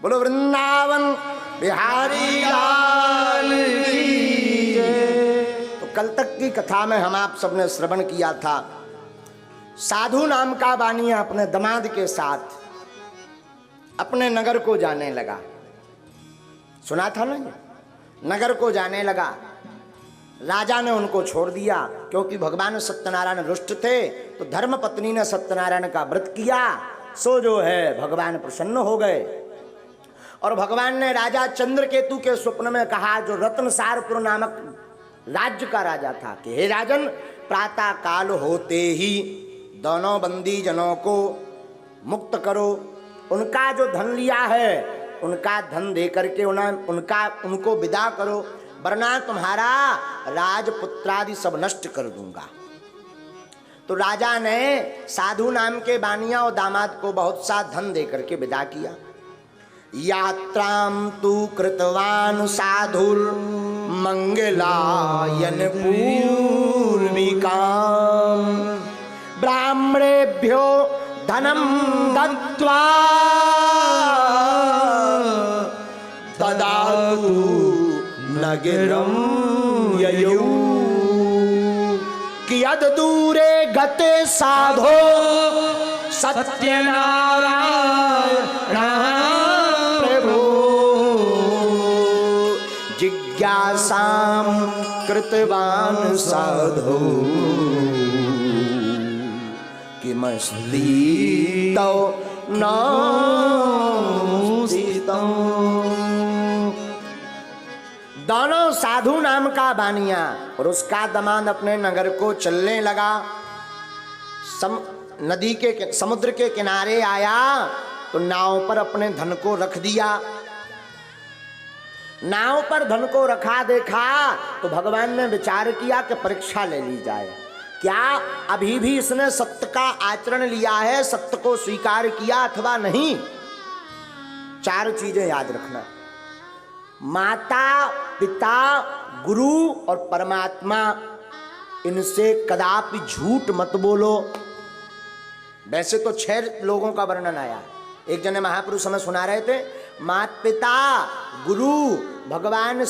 बोलो वृंदावन बिहारी लाल की जय। तो कल तक की कथा में हम आप सबने श्रवण किया था, साधु नाम का बानिया अपने दामाद के साथ अपने नगर को जाने लगा। सुना था ना, नगर को जाने लगा। राजा ने उनको छोड़ दिया क्योंकि भगवान सत्यनारायण रुष्ट थे, तो धर्म पत्नी ने सत्यनारायण का व्रत किया, सो जो है भगवान प्रसन्न हो गए। और भगवान ने राजा चंद्रकेतु के स्वप्न में कहा, जो रत्नसारपुर नामक राज्य का राजा था, कि हे राजन, प्रातः काल होते ही दोनों बंदी जनों को मुक्त करो, उनका जो धन लिया है उनका धन दे करके उनको विदा करो, वरना तुम्हारा राजपुत्रादि सब नष्ट कर दूंगा। तो राजा ने साधु नाम के बानिया और दामाद को बहुत सा धन दे करके विदा किया। यात्रां तु कृतवान साधुर मंगलायन पूर्विकाम ब्राह्मणेभ्यो धनम दत्त्वा ददातु नगरं ययौ कियद् दूरे गते साधो सत्यनारायण प्रभो जिज्ञासां कृतवान् साधो किमस्ति तौ नास्तितं। दोनों साधु नाम का बानिया और उसका दामाद अपने नगर को चलने लगा। समुद्र के किनारे आया तो नाव पर अपने धन को रख दिया। नाव पर धन को रखा देखा तो भगवान ने विचार किया कि परीक्षा ले ली जाए, क्या अभी भी इसने सत्य का आचरण लिया है, सत्य को स्वीकार किया अथवा नहीं। चार चीजें याद रखना, माता पिता गुरु और परमात्मा, इनसे कदापि झूठ मत बोलो। वैसे तो 6 लोगों का वर्णन आया। एक जने महापुरुष हमें सुना रहे थे, माता पिता गुरु भगवान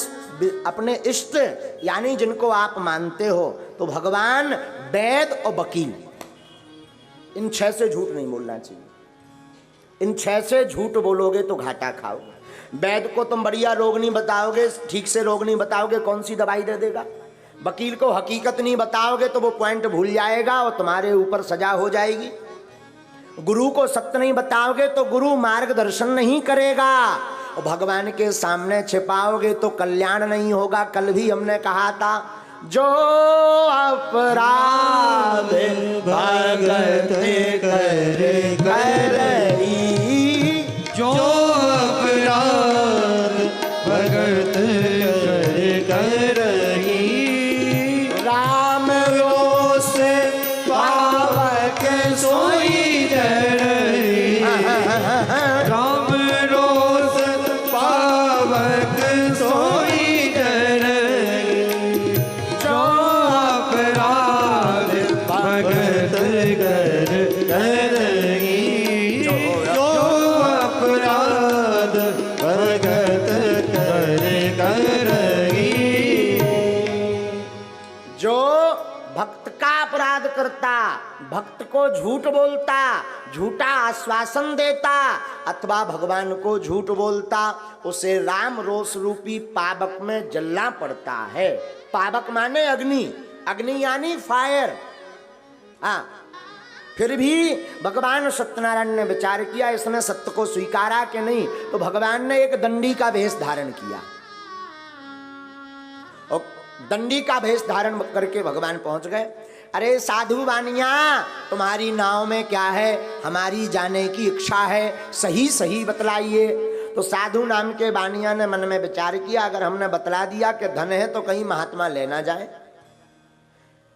अपने इष्ट, यानी जिनको आप मानते हो, तो भगवान वैद और वकील, इन 6 से झूठ नहीं बोलना चाहिए। इन 6 से झूठ बोलोगे तो घाटा खाओगे। वैद को तुम बढ़िया रोग नहीं बताओगे, ठीक से रोग नहीं बताओगे, कौन सी दवाई दे देगा। वकील को हकीकत नहीं बताओगे तो वो पॉइंट भूल जाएगा और तुम्हारे ऊपर सजा हो जाएगी। गुरु को सत्य नहीं बताओगे तो गुरु मार्गदर्शन नहीं करेगा। और भगवान के सामने छिपाओगे तो कल्याण नहीं होगा। कल भी हमने कहा था, जो अपराध भगत करे करई, जो अपराध भगत करे करई, राम रोष पावक सोई डरई, राम रोष पावक सोई डरई, जो अपराध भगत कर करई, जो अपराध भगत कर करई। जो भक्त का अपराध करता, भक्त को झूठ बोलता, झूठा आश्वासन देता अथवा भगवान को झूठ बोलता, उसे राम रोष रूपी पावक में जलना पड़ता है। पावक माने अग्नि, अग्नि यानी फायर। फिर भी भगवान सत्यनारायण ने विचार किया, इसने सत्य को स्वीकारा कि नहीं, तो भगवान ने एक दंडी का वेश धारण किया और दंडी का वेश धारण करके भगवान पहुंच गए। अरे साधु बानिया, तुम्हारी नाव में क्या है, हमारी जाने की इच्छा है, सही सही बतलाइए। तो साधु नाम के बानिया ने मन में विचार किया, अगर हमने बतला दिया कि धन है तो कहीं महात्मा ले ना जाए।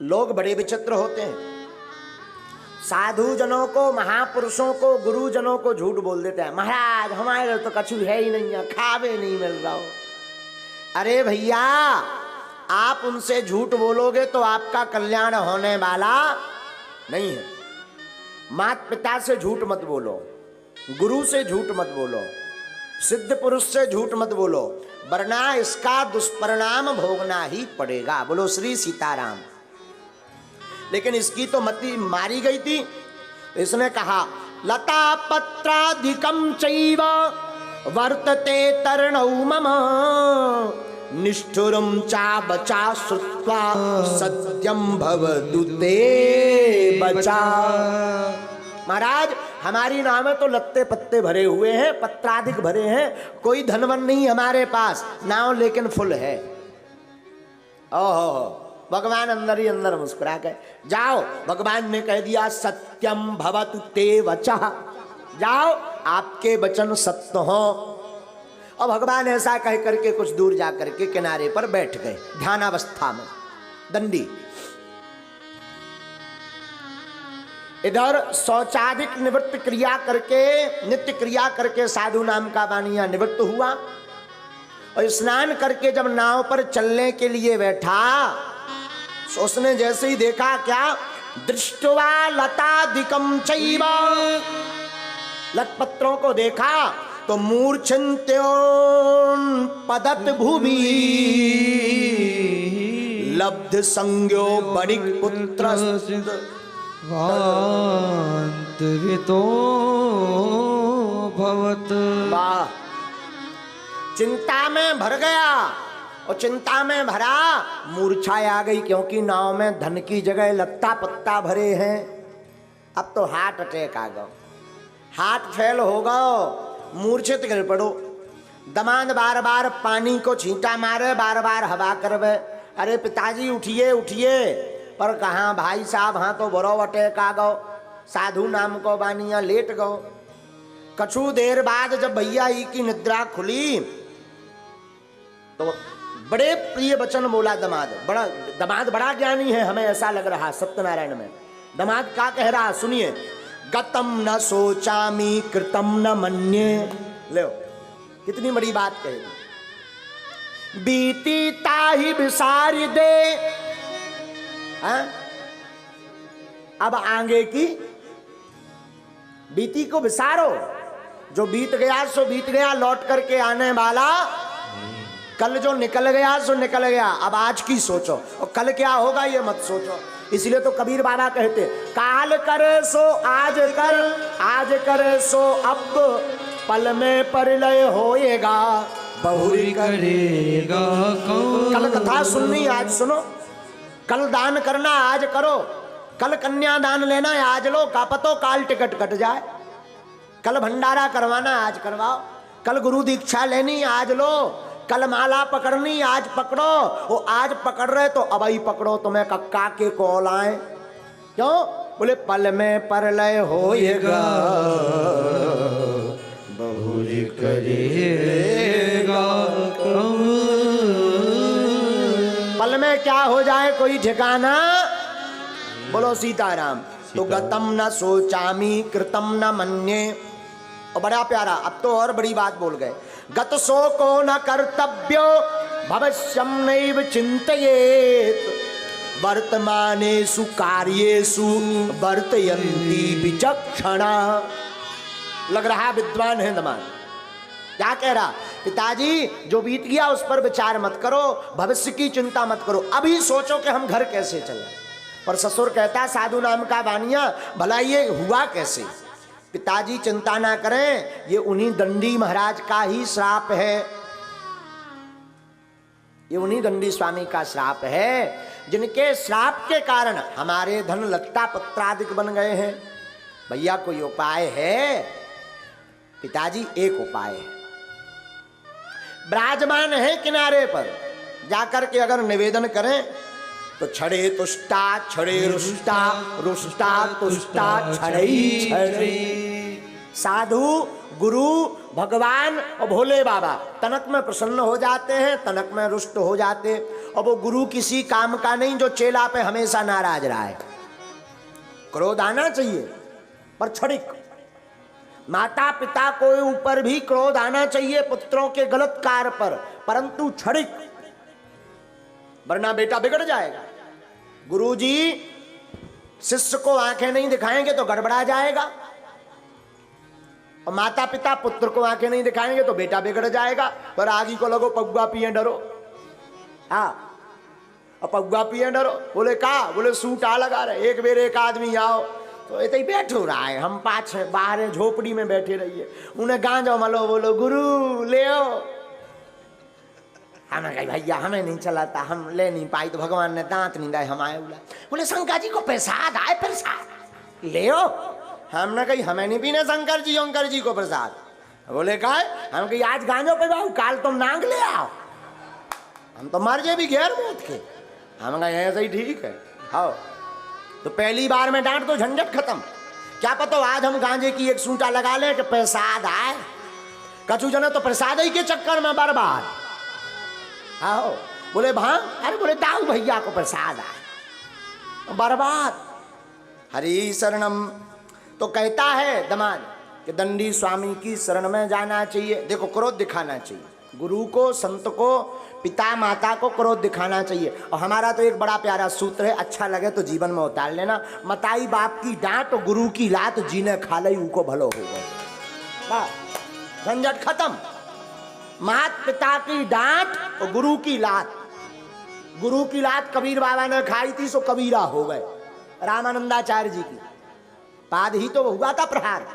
लोग बड़े विचित्र होते हैं, साधु जनों को, महापुरुषों को, गुरुजनों को झूठ बोल देते हैं। महाराज हमारे तो कछु है ही नहीं है, खावे नहीं मिल रहा हो। अरे भैया, आप उनसे झूठ बोलोगे तो आपका कल्याण होने वाला नहीं है। माता पिता से झूठ मत बोलो, गुरु से झूठ मत बोलो, सिद्ध पुरुष से झूठ मत बोलो, वरना इसका दुष्परिणाम भोगना ही पड़ेगा। बोलो श्री सीताराम। लेकिन इसकी तो मति मारी गई थी। इसने कहा लता पत्राधिकम चैव वर्तते तरणौ मम निष्ठुरम चा बचा श्रुत्वा सत्यम भवतु ते बचा। महाराज हमारी नाव में तो लत्ते पत्ते भरे हुए हैं, पत्राधिक भरे हैं, कोई धनवन नहीं हमारे पास, नाव लेकिन फुल है। ओहो, भगवान अंदर ही अंदर मुस्कुरा के जाओ। भगवान ने कह दिया सत्यम भवतु ते वचः, जाओ आपके वचन सत्य हो। और भगवान ऐसा कह करके कुछ दूर जा करके किनारे पर बैठ गए ध्यानावस्था में। दंडी इधर शौचादिक निवृत्त क्रिया करके, नित्य क्रिया करके साधु नाम का वानिया निवृत्त हुआ और स्नान करके जब नाव पर चलने के लिए बैठा, उसने जैसे ही देखा क्या, दृष्टवा लतादिकम चैव, लतपत्रों को देखा तो मूर्छन्त्योन पदत भूमि लब्ध संज्ञो बणिक पुत्र वान्तरितो भवत। वाह, चिंता में भर गया और चिंता में भरा मूर्छा आ गई, क्योंकि नाव में धन की जगह लत्ता पत्ता भरे हैं। अब तो हार्ट अटैक आ गया, हार्ट फेल हो गया, मूर्छित गिर पड़ो। दमाद बार बार पानी को छींटा मारे, बार बार हवा करवे, अरे पिताजी उठिए उठिए, पर कहाँ भाई साहब, हाँ तो बरो अटैक आ गो। साधु नाम को बानिया लेट गो। कछु देर बाद जब भैया ही की निद्रा खुली तो बड़े प्रिय वचन बोला दमाद। दमाद बड़ा ज्ञानी है, हमें ऐसा लग रहा सत्यनारायण में। दमाद क्या कह रहा सुनिए, गतम न सोचामी कृतम न मन्ये। ले कितनी बड़ी बात कहेगी। बीती ताही बिसारी दे, हाँ? अब आगे की बीती को विसारो, जो बीत गया सो बीत गया, लौट करके आने वाला कल जो निकल गया सो निकल गया। अब आज की सोचो और कल क्या होगा ये मत सोचो। इसलिए तो कबीर बाबा कहते काल करे सो आज कर, आज करे सो अब, पल में परिलय होएगा बहुरी करेगा कौन। कल कथा सुननी आज सुनो, कल दान करना आज करो, कल कन्यादान लेना आज लो, कापतो काल टिकट कट जाए। कल भंडारा करवाना आज करवाओ, कल गुरु दीक्षा लेनी आज लो, कल माला पकड़नी आज पकड़ो। वो आज पकड़ रहे तो अब ही पकड़ो, तुम्हें कक्का के कॉल आए। क्यों? बोले पल में परलय होएगा बहुरी करेगा कौन। पल में क्या हो जाए कोई ठिकाना। बोलो सीताराम। तो गतम न सोचामी कृतम न मन्ये। और बड़ा प्यारा, अब तो और बड़ी बात बोल गए। गत सो को न कर्तव्यो भविष्यम नैव चिंतयेत, वर्तमानेषु कार्येषु वर्तयन्ति विचक्षणा। लग रहा विद्वान है दमाद। क्या कह रहा? पिताजी जो बीत गया उस पर विचार मत करो, भविष्य की चिंता मत करो, अभी सोचो कि हम घर कैसे चले। पर ससुर कहता साधु नाम का वानिया, भला ये हुआ कैसे? पिताजी चिंता ना करें, ये उन्हीं दंडी महाराज का ही श्राप है, ये उन्हीं दंडी स्वामी का श्राप है, जिनके श्राप के कारण हमारे धन लत्ता पत्रादिक बन गए हैं। भैया कोई उपाय है? पिताजी एक उपाय है, विराजमान है किनारे पर, जाकर के अगर निवेदन करें तो छड़े तुष्टा छड़े रुष्टा, रुष्टा तुष्टा छड़ई छड़ई। साधु गुरु भगवान और भोले बाबा तनक में प्रसन्न हो जाते हैं, तनक में रुष्ट हो जाते। और वो गुरु किसी काम का नहीं जो चेला पे हमेशा नाराज रहा है। क्रोध आना चाहिए पर छड़िक। माता पिता को ऊपर भी क्रोध आना चाहिए पुत्रों के गलत कार्य पर, परंतु छड़िक, वरना बेटा बिगड़ जाएगा। गुरुजी शिष्य को आंखें नहीं दिखाएंगे तो गड़बड़ा जाएगा। और माता पिता पुत्र को आंखें नहीं दिखाएंगे तो बेटा बिगड़ जाएगा। पर आगी को लगो पगुआ पिए डरो। हाँ, और पगुआ पिए डरो। बोले का? बोले सूटा लगा रहे। एक बेर एक आदमी आओ तो ऐसे ही बैठो रहा है, हम पाँच बाहर झोपड़ी में बैठे रहिए। उन्हें गांजा मलो, बोलो गुरु ले आओ। हमें कही भैया हमें नहीं चलाता, हम ले नहीं पाई तो भगवान ने दांत नहीं दाए, हम आए। बोले शंकर जी को प्रसाद आए, प्रसाद ले आओ। हमने कही हमें नहीं पीने शंकर जी को प्रसाद। बोले का? हम कही आज गांजो पे बाबू, काल तुम नांग ले आओ, हम तो मर जे भी घेर मूत के। हम कहे ऐसा ही ठीक है। हाँ, तो पहली बार में डांट तो झंझट खत्म। क्या पता आज हम गांजे की एक सूंटा लगा ले कि प्रसाद आए। कछु जने तो प्रसाद ही के चक्कर में बर्बाद। आओ, बोले भांग, अरे बोले दाऊ भैया को प्रसाद आए, बर्बाद। हरि शरणम। तो कहता है दमाद कि दंडी स्वामी की शरण में जाना चाहिए। देखो, क्रोध दिखाना चाहिए, गुरु को, संत को, पिता माता को क्रोध दिखाना चाहिए। और हमारा तो एक बड़ा प्यारा सूत्र है, अच्छा लगे तो जीवन में उतार लेना। मताई बाप की डांट और गुरु की लात, जीने खा लई उको भलो हो गए, झंझट खत्म। मात पिता की डांट और गुरु की लात। गुरु की लात कबीर बाबा ने खाई थी सो कबीरा हो गए। रामानंदाचार्य जी की पाद ही तो हुआ था प्रहार।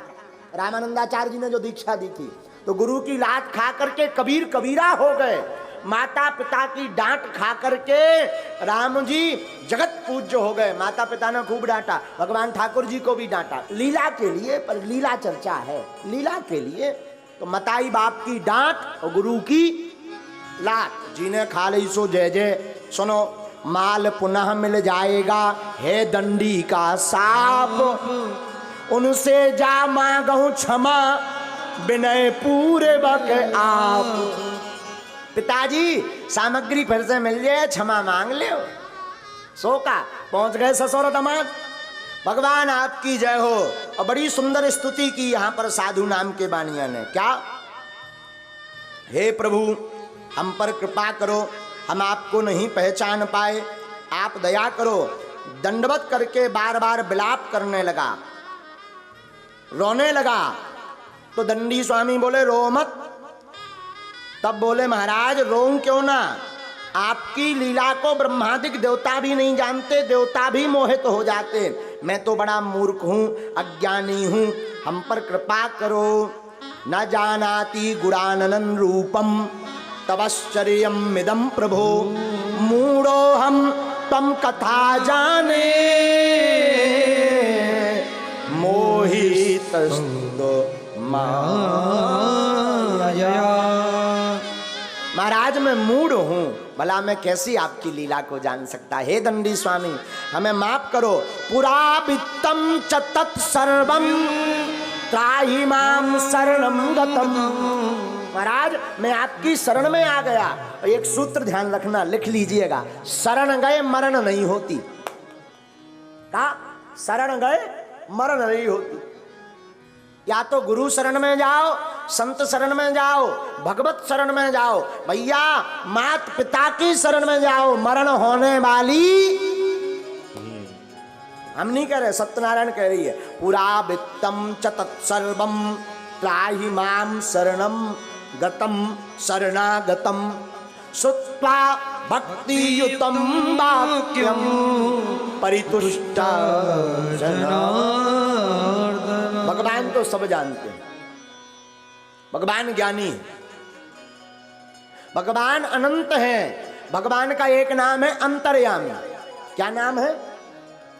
रामानंदाचार्य जी ने जो दीक्षा दी थी, तो गुरु की लात खा करके कबीर कबीरा हो गए। माता पिता की डांट खा करके राम जी जगत पूज्य हो गए। माता पिता ने खूब डांटा, भगवान ठाकुर जी को भी डांटा, लीला के लिए। पर लीला चर्चा है, लीला के लिए। तो मताई बाप की डांट और गुरु की लात, जिन्हें खा ली सो जय जय। सुनो, माल पुनः मिल जाएगा, हे दंडी का साप, उनसे जा मांगू क्षमा, विनय पूरे बक आप। पिताजी सामग्री फिर से मिल जाए, क्षमा मांग ले। सो का पहुंच गए ससुर दमाद। भगवान आपकी जय हो। और बड़ी सुंदर स्तुति की यहां पर साधु नाम के बानिया ने। क्या? हे प्रभु हम पर कृपा करो, हम आपको नहीं पहचान पाए, आप दया करो। दंडवत करके बार बार विलाप करने लगा, रोने लगा। तो दंडी स्वामी बोले रो मत। तब बोले महाराज रोऊं क्यों ना, आपकी लीला को ब्रह्मादिक देवता भी नहीं जानते, देवता भी मोहित हो जाते। मैं तो बड़ा मूर्ख हूँ, अज्ञानी हूँ, हम पर कृपा करो। न जानाति गुणाननं रूपम तवश्चर्यम मिदम प्रभो, मूढ़ो हम तम कथा जाने, मोहितस्तु माया। महाराज मैं मूढ़ हूँ, भला मैं कैसी आपकी लीला को जान सकता। हे दंडी स्वामी हमें माफ करो। पुरा वित्तम च तत्सर्वम त्राहि माम शरणम गतम। महाराज मैं आपकी शरण में आ गया। और एक सूत्र ध्यान रखना, लिख लीजिएगा, शरण गए मरण नहीं होती। का? शरण गए मरण नहीं होती। या तो गुरु शरण में जाओ, संत शरण में जाओ, भगवत शरण में जाओ, भैया मात पिता की शरण में जाओ, मरण होने वाली हम नहीं कह रहे, सत्यनारायण कह रही है। पुरा वित्तम च तत्सर्वम त्राहि माम शरणम गतम शरणागतम श्रुत्वा भक्ति युतम वाक्यम परितुष्टा जनार्दन। भगवान तो सब जानते हैं, भगवान ज्ञानी है, भगवान अनंत है। भगवान का एक नाम है अंतर्यामी। क्या नाम है?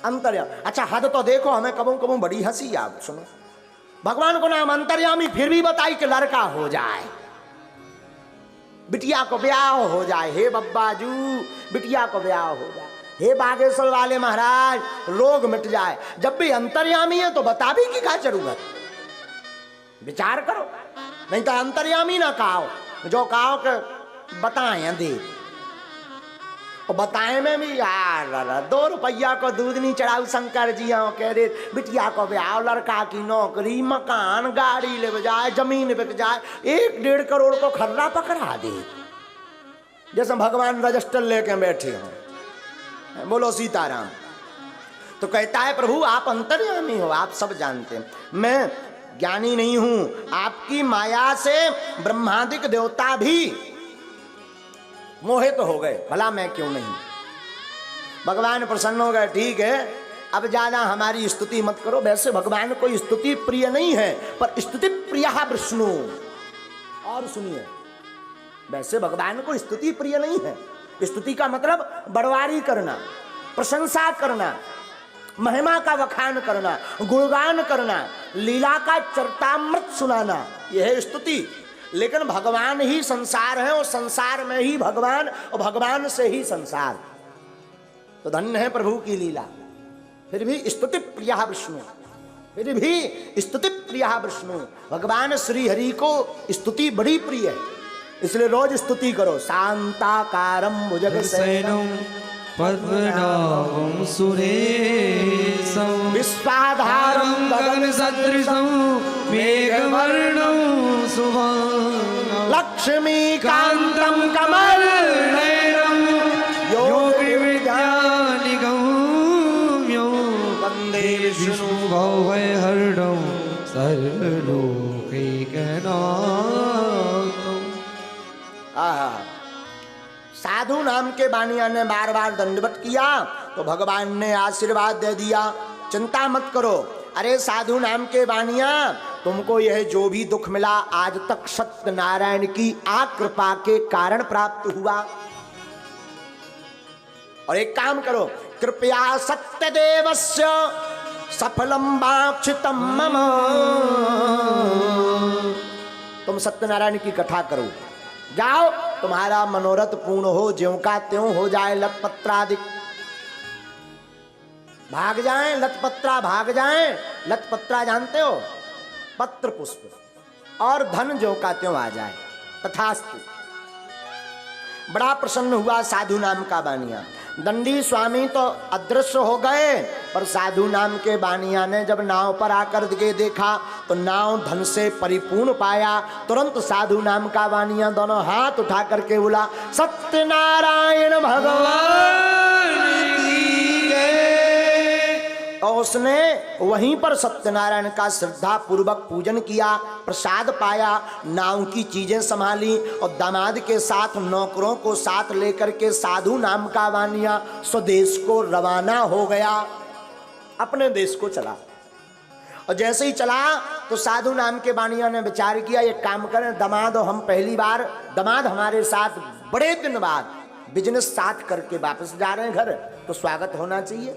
अंतर्यामी। अच्छा हद तो देखो, हमें कबू कबू बड़ी हंसी। आप सुनो, भगवान को नाम अंतर्यामी, फिर भी बताई कि लड़का हो जाए, बिटिया को ब्याह हो जाए। हे बब्बाजू बिटिया को ब्याह हो जाए। हे बागेश्वर वाले महाराज रोग मिट जाए। जब भी अंतर्यामी है तो बता भी की क्या जरूरत, विचार करो। नहीं तो अंतर्यामी ना कहो, जो कहो के बताएं दे। और बताए में भी यार 2 रुपया को दूध नहीं चढ़ाऊ शंकर जी कह रहे बिटिया को ब्याह, लड़का की नौकरी, मकान, गाड़ी ले जाए, जमीन बिक जाए, 1-1.5 करोड़ को खर्रा पकड़ा दे। जैसे भगवान रजिस्टर लेके बैठे हो। बोलो सीताराम। तो कहता है प्रभु आप अंतर्यामी हो, आप सब जानते हैं। मैं ज्ञानी नहीं हूं, आपकी माया से ब्रह्मादिक देवता भी मोहित हो गए, भला मैं क्यों नहीं। भगवान प्रसन्न हो गए, ठीक है अब ज्यादा हमारी स्तुति मत करो। वैसे भगवान को स्तुति प्रिय नहीं है, पर स्तुति प्रिय विष्णु। और सुनिए, वैसे भगवान को स्तुति प्रिय नहीं है। स्तुति का मतलब बड़वारी करना, प्रशंसा करना, महिमा का वखान करना, गुणगान करना, लीला का चरितामृत सुनाना, यह है स्तुति। लेकिन भगवान ही संसार है और संसार में ही भगवान और भगवान से ही संसार। तो धन्य है प्रभु की लीला। फिर भी स्तुति प्रिय विष्णु, फिर भी स्तुति प्रिय विष्णु। भगवान श्री हरि को स्तुति बड़ी प्रिय है, इसलिए रोज स्तुति करो। शांताकारं भुजगशयनं पद्मनाभं सुरेशं विश्वाधारं गगनसदृशं मेघवर्णं शुभं लक्ष्मीकान्तं कमलनयनं योगिविद्यानिगम्यं वन्दे विष्णु भवभयहरणं सर्वलोकैकनाथम्। आहा, साधु नाम के बानिया ने बार बार दंडवत किया तो भगवान ने आशीर्वाद दे दिया, चिंता मत करो। अरे साधु नाम के बानिया, तुमको यह जो भी दुख मिला आज तक सत्यनारायण की आकृपा के कारण प्राप्त हुआ। और एक काम करो, कृपया सत्यदेवस्य सफलम वाक्षितम मम। तुम सत्यनारायण की कथा करो, जाओ तुम्हारा मनोरथ पूर्ण हो, ज्यों का त्यों हो जाए। लतपत्रादिक भाग जाएं, लतपत्रा भाग जाएं। लतपत्रा जानते हो, पत्र पुष्प, और धन ज्यों का त्यों आ जाए। तथास्तु। बड़ा प्रसन्न हुआ साधु नाम का बानिया। दंडी स्वामी तो अदृश्य हो गए, पर साधु नाम के बानिया ने जब नाव पर आकर के देखा तो नाव धन से परिपूर्ण पाया। तुरंत साधु नाम का बानिया दोनों हाथ उठा करके बोला, सत्यनारायण भगवान की जय। और उसने वहीं पर सत्यनारायण का श्रद्धा पूर्वक पूजन किया, प्रसाद पाया, नाव की चीजें संभाली और दामाद के साथ नौकरों को साथ लेकर के साधु नाम का बानिया स्वदेश को रवाना हो गया, अपने देश को चला। और जैसे ही चला तो साधु नाम के बानिया ने विचार किया, एक काम करें, दामाद हम पहली बार, दामाद हमारे साथ बड़े दिन बाद बिजनेस साथ करके वापस जा रहे हैं घर, तो स्वागत होना चाहिए।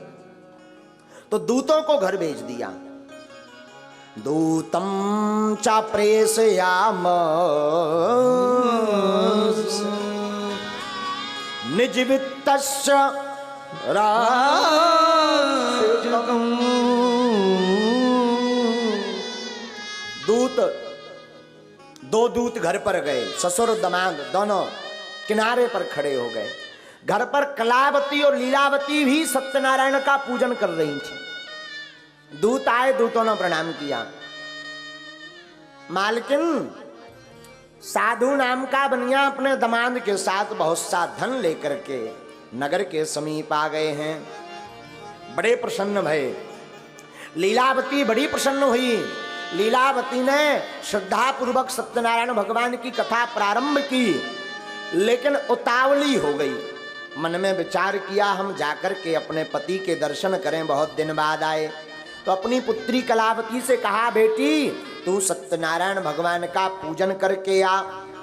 तो दूतों को घर भेज दिया। दूतम चा प्रेषयाम निज वित्तस्य राजकम्। दूत, दो दूत घर पर गए, ससुर दामाद दोनों किनारे पर खड़े हो गए। घर पर कलावती और लीलावती भी सत्यनारायण का पूजन कर रही थी। दूत आए, दूतों ने प्रणाम किया। मालकिन, साधु नाम का बनिया अपने दामाद के साथ बहुत सा धन लेकर के नगर के समीप आ गए हैं। बड़े प्रसन्न भये। लीलावती बड़ी प्रसन्न हुई। लीलावती ने श्रद्धा पूर्वक सत्यनारायण भगवान की कथा प्रारंभ की, लेकिन उतावली हो गई। मन में विचार किया, हम जाकर के अपने पति के दर्शन करें, बहुत दिन बाद आए। तो अपनी पुत्री कलावती से कहा, बेटी तू सत्यनारायण भगवान का पूजन करके आ,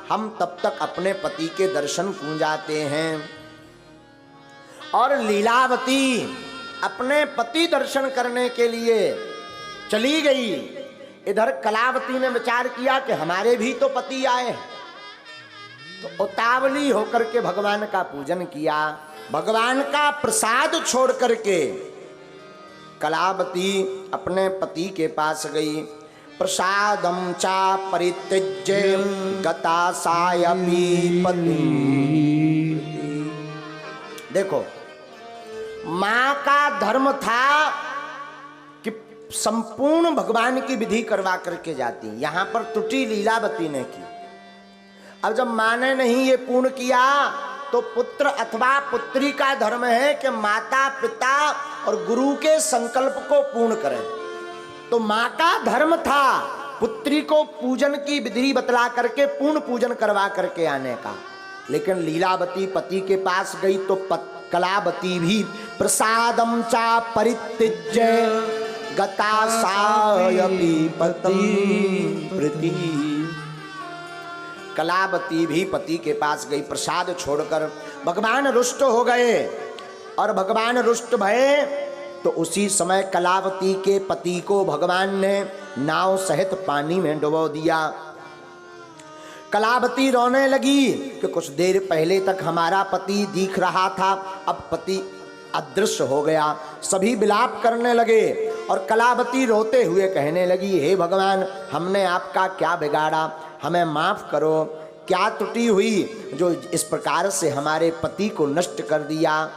हम तब तक अपने पति के दर्शन पूंजाते हैं। और लीलावती अपने पति दर्शन करने के लिए चली गई। इधर कलावती ने विचार किया कि हमारे भी तो पति आए, तो उतावली होकर के भगवान का पूजन किया। भगवान का प्रसाद छोड़ करके कलावती अपने पति के पास गई। प्रसादम चा परित्यज्य गता सायपी पति। देखो, मां का धर्म था कि संपूर्ण भगवान की विधि करवा करके जाती, यहां पर त्रुटि लीलावती ने की। अब जब मां ने नहीं ये पूर्ण किया तो पुत्र अथवा पुत्री का धर्म है कि माता पिता और गुरु के संकल्प को पूर्ण करें। तो मां का धर्म था पुत्री को पूजन की विधि बतला करके पूर्ण पूजन करवा करके आने का। लेकिन लीलावती पति के पास गई तो कलावती भी प्रसादम चा परित्यज्य गता सायपि पति प्रति। कलावती भी पति के पास गई प्रसाद छोड़कर। भगवान रुष्ट हो गए और भगवान रुष्ट भये तो उसी समय कलावती के पति को भगवान ने नाव सहित पानी में डुबो दिया। कलावती रोने लगी कि कुछ देर पहले तक हमारा पति दिख रहा था, अब पति अदृश्य हो गया। सभी विलाप करने लगे और कलावती रोते हुए कहने लगी, हे भगवान, हमने आपका क्या बिगाड़ा, हमें माफ करो। क्या त्रुटि हुई जो इस प्रकार से हमारे पति को नष्ट कर दिया।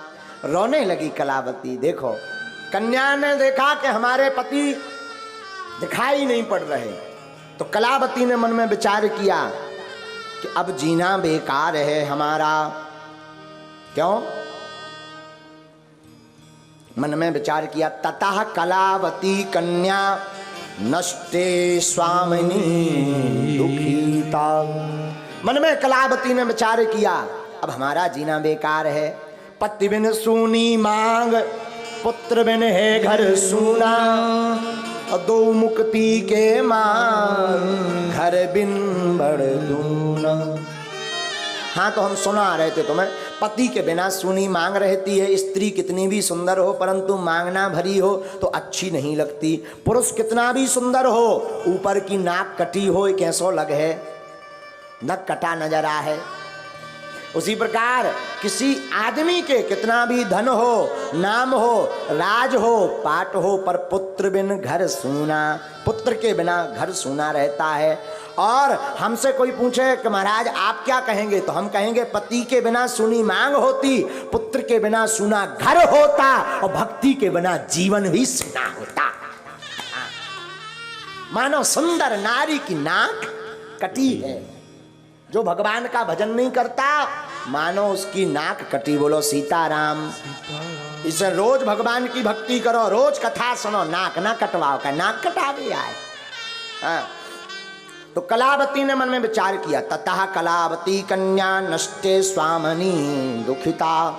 रोने लगी कलावती। देखो, कन्या ने देखा कि हमारे पति दिखाई नहीं पड़ रहे, तो कलावती ने मन में विचार किया कि अब जीना बेकार है हमारा। क्यों? मन में विचार किया। ततः कलावती कन्या नष्टे स्वामिनी दुखीता। मन में कलावती ने विचार किया, अब हमारा जीना बेकार है। पति बिन सूनी मांग, पुत्र बिन है घर सूना, दो मुक्ति के मांग, घर बिन बड़ दूना। हाँ, तो हम सुना रहे थे तुम्हें, पति के बिना सूनी मांग रहती है। स्त्री कितनी भी सुंदर हो परंतु मांगना भरी हो तो अच्छी नहीं लगती। पुरुष कितना भी सुंदर हो, ऊपर की नाक कटी हो कैसो लग है, नक कटा नजर आ है। उसी प्रकार किसी आदमी के कितना भी धन हो, नाम हो, राज हो, पाट हो, पर पुत्र बिन घर सूना, पुत्र के बिना घर सूना रहता है। और हमसे कोई पूछे कि महाराज आप क्या कहेंगे, तो हम कहेंगे पति के बिना सूनी मांग होती, पुत्र के बिना सूना घर होता, और भक्ति के बिना जीवन भी सूना होता। मानो सुंदर नारी की नाक कटी है, जो भगवान का भजन नहीं करता मानो उसकी नाक कटी। बोलो सीताराम। इसे रोज भगवान की भक्ति करो, रोज कथा सुनो, नाक ना कटवाओ, का नाक कटावे आए। हाँ। तो कलावती ने मन में विचार किया। ततः कलावती कन्या नष्टे स्वामिनी दुखिता,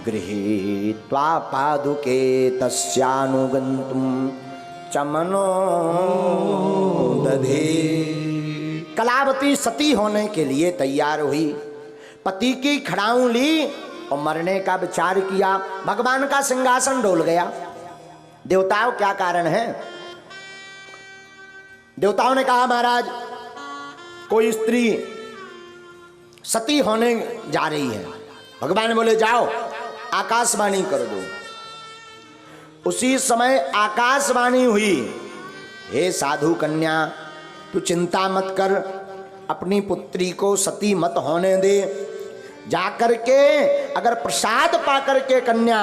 गृहीत्वा पादुके तस्यानुगन्तुं चमनो दधे। कलावती सती होने के लिए तैयार हुई, पति की खड़ाऊं ली और मरने का विचार किया। भगवान का सिंहासन डोल गया। देवताओं क्या कारण है? देवताओं ने कहा महाराज कोई स्त्री सती होने जा रही है। भगवान ने बोले जाओ आकाशवाणी कर दो। उसी समय आकाशवाणी हुई, हे साधु कन्या, तू चिंता मत कर, अपनी पुत्री को सती मत होने दे। जाकर के अगर प्रसाद पाकर के कन्या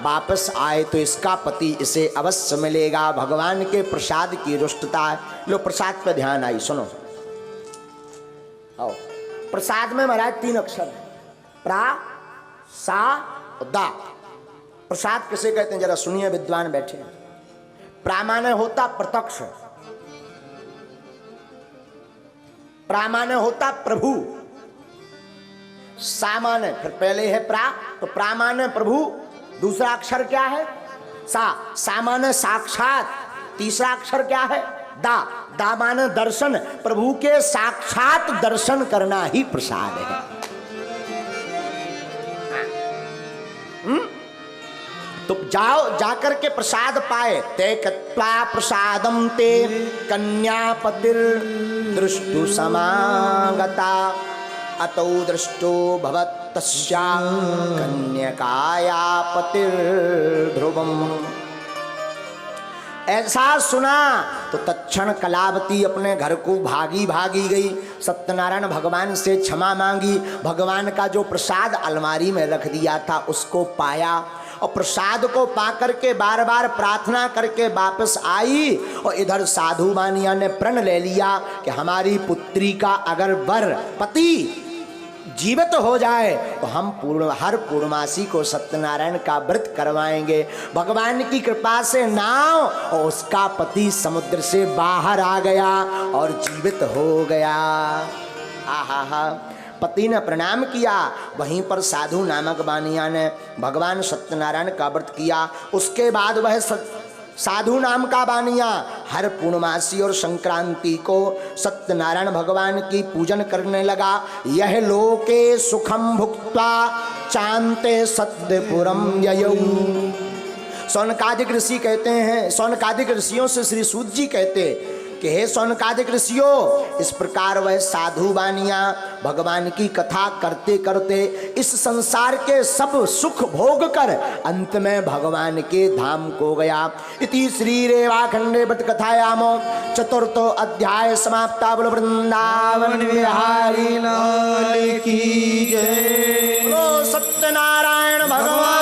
वापस आए तो इसका पति इसे अवश्य मिलेगा। भगवान के प्रसाद की रुष्टता है। लो प्रसाद पे ध्यान आई, सुनो। आओ, प्रसाद में महाराज 3 अक्षर है, प्रा, सा, दा। प्रसाद किसे कहते हैं जरा सुनिए, विद्वान बैठे हैं। प्रा माने होता प्रत्यक्ष, प्रा माने होता प्रभु, सा माने फिर पहले है प्रा, तो प्रा माने प्रभु, दूसरा अक्षर क्या है? सा। सा माने साक्षात, तीसरा अक्षर क्या है? दा। दा माने दर्शन, प्रभु के साक्षात दर्शन करना ही प्रसाद है। तो जाओ, जाकर के प्रसाद पाए। ते कत्वा प्रसादम ते कन्यापतिर दृष्टु समागता, अतो दृष्टो भवत् तस्या कन्यकाया पतिर्ध्रुवम्। ऐसा सुना तो तत्क्षण कलावती अपने घर को भागी भागी गई। सत्यनारायण भगवान से क्षमा मांगी। भगवान का जो प्रसाद अलमारी में रख दिया था उसको पाया और प्रसाद को पाकर के बार बार प्रार्थना करके वापस आई। और इधर साधु मानिया ने प्रण ले लिया कि हमारी पुत्री का अगर वर पति जीवित हो जाए तो हम हर पूर्णमासी को सत्यनारायण का व्रत करवाएंगे। भगवान की कृपा से नाव और उसका पति समुद्र से बाहर आ गया और जीवित हो गया। आहा, पति ने प्रणाम किया। वहीं पर साधु नामक बानिया ने भगवान सत्यनारायण का व्रत किया। उसके बाद वह साधु नाम का बानिया हर पूर्णमासी और संक्रांति को सत्यनारायण भगवान की पूजन करने लगा। यह लोके सुखम भुक्त्वा चांते सत्यपुरम ययौ। सौनकादिक ऋषि कहते हैं, सौनकादिक ऋषियों से श्री सूत जी कहते कि हे सौनकादिक ऋषियों, इस प्रकार वह साधु बानिया भगवान की कथा करते करते इस संसार के सब सुख भोग कर अंत में भगवान के धाम को गया। इति श्री रेवाखंडे बट कथायामो चतुर्थो अध्याय समाप्ता। बोलो वृंदावन बिहारी लाल की जय। बोलो सत्यनारायण भगवान